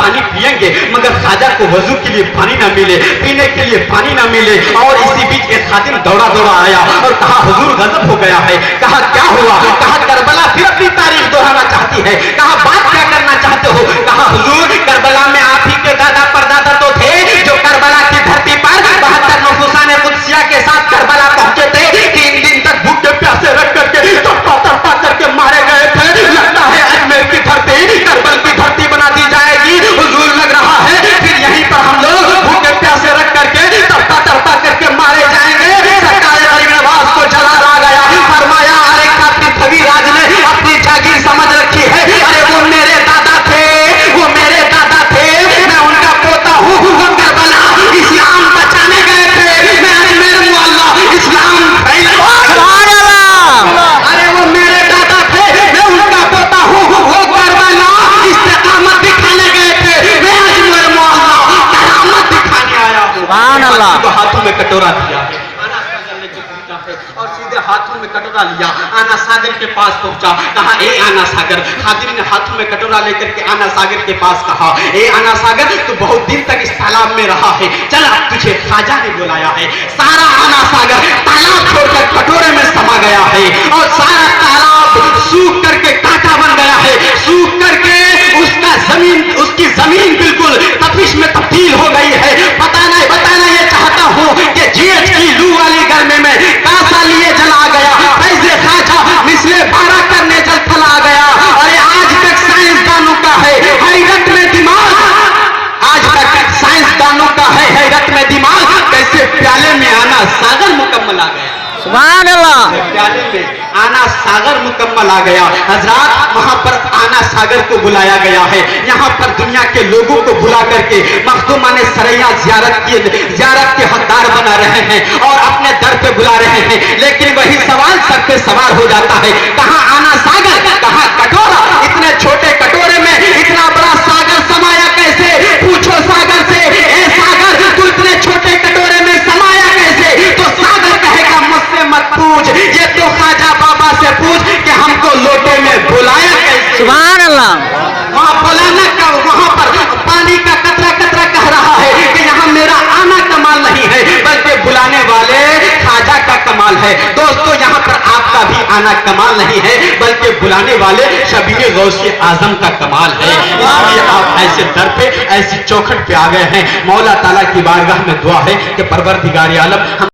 पानी पिएंगे मगर ख्वाजा को वजू के लिए पानी ना मिले, पीने के लिए पानी ना मिले। और इसी बीच एक खादिम दौड़ा दौड़ा आया और कहा हुजूर गजब हो गया है। कहा क्या हुआ? कहा करबला फिर अपनी तारीफ दोहराना चाहती है। कहा बात क्या करना चाहते हो? कहा हुजूर करबला में आप ही के दादा परदादा तो थे जो करबला की धरती पर 72 नौफुसाने कुदसिया के साथ करबला पहुंचे थे। 3 दिन तक भूखे प्यासे रख करके तड़पा करके मारे गए थे। लगता है अजमेर की धरती करबल की धरती बना दी जाएगी। हुजूर लग रहा है फिर यहीं पर हम लोग भूखे प्यासे रख करके तड़पा करके मारे जाएंगे। सरकार गरीब नवाज को जलाल आ गया। फरमाया अरे काफी थवी राज ने अपनी जागीर समझ रखी है। अरे वो मेरे दादा थे, वो मेरे दादा थे, मैं उनका पोता हूँ। वो करबला इस्लाम बचाने गए थे, मैं मेरे अल्लाह इस्लाम अरे वो मेरे दादा थे, मैं उनका पोता हूँ। वो करबला इस्तेकामत दिखाने गए थे, मैं मेरे अल्लाह करामत दिखाने आया हूँ। सुभान अल्लाह। तो हाथों में कटोरा दिया और सीधे हाथों में कटोरा लिया, आना सागर के पास पहुंचा। कहा ए आना सागर। खादिम ने हाथों में कटोरा लेकर के आना सागर के पास कहा ए आना सागर तू बहुत दिन तक इस तालाब में रहा है, चल अब तुझे ख्वाजा ने बुलाया है। सारा आना सागर तालाब छोड़कर कटोरे में समा गया है और सारा तालाब सूख करके कांटा बन गया है। सूख करके उसकी जमीन बिल्कुल तपिश में तब्दील हो गई है। बताना ये चाहता हूँ कि जीएच की लू वाली गर्मी में कासा लिए जला गया, फैज़े ख्वाजा मिसले 12 करने जल फला गया। अरे आज तक साइंसदानों का है हैरत में दिमाग, आज तक साइंसदानों का है हैरत में दिमाग, कैसे प्याले में आना सागर मुकम्मल आ गया। सुभान अल्लाह। प्याले में आना सागर मुकम्मल आ गया। हजरात वहां पर आना सागर को बुलाया गया है। यहाँ पर दुनिया के लोगों को बुला करके मखदूमान सरैया जियारत के हकदार बना रहे हैं और अपने दर पे बुला रहे हैं। लेकिन वही सवाल सर पे सवार हो जाता है, कहाँ आना सागर, कहाँ कटोरा? इतने छोटे कटोरे में इतना बड़ा सागर समाया कैसे? पूछो सागर से, ए सागर तू इतने छोटे कटोरे में समाया कैसे? तो सागर कहेगा मुझसे मत पूछ, ये तो ख्वाजा बाबा से पूछ कि हमको लोटे में बुलाया कैसे। सुभान अल्लाह। वहाँ बुलाना का वहाँ पर पानी का कतरा कतरा कह रहा है कि यहाँ मेरा आना कमाल नहीं है बल्कि बुलाने वाले ख्वाजा का कमाल है। दोस्तों यहाँ पर आपका भी आना कमाल नहीं है बल्कि बुलाने वाले शबीर गौसे आजम का कमाल है। इसलिए आप ऐसे दर पे ऐसी चौखट पे आ गए हैं। मौला ताला की बारगाह में दुआ है कि परवरदिगार आलम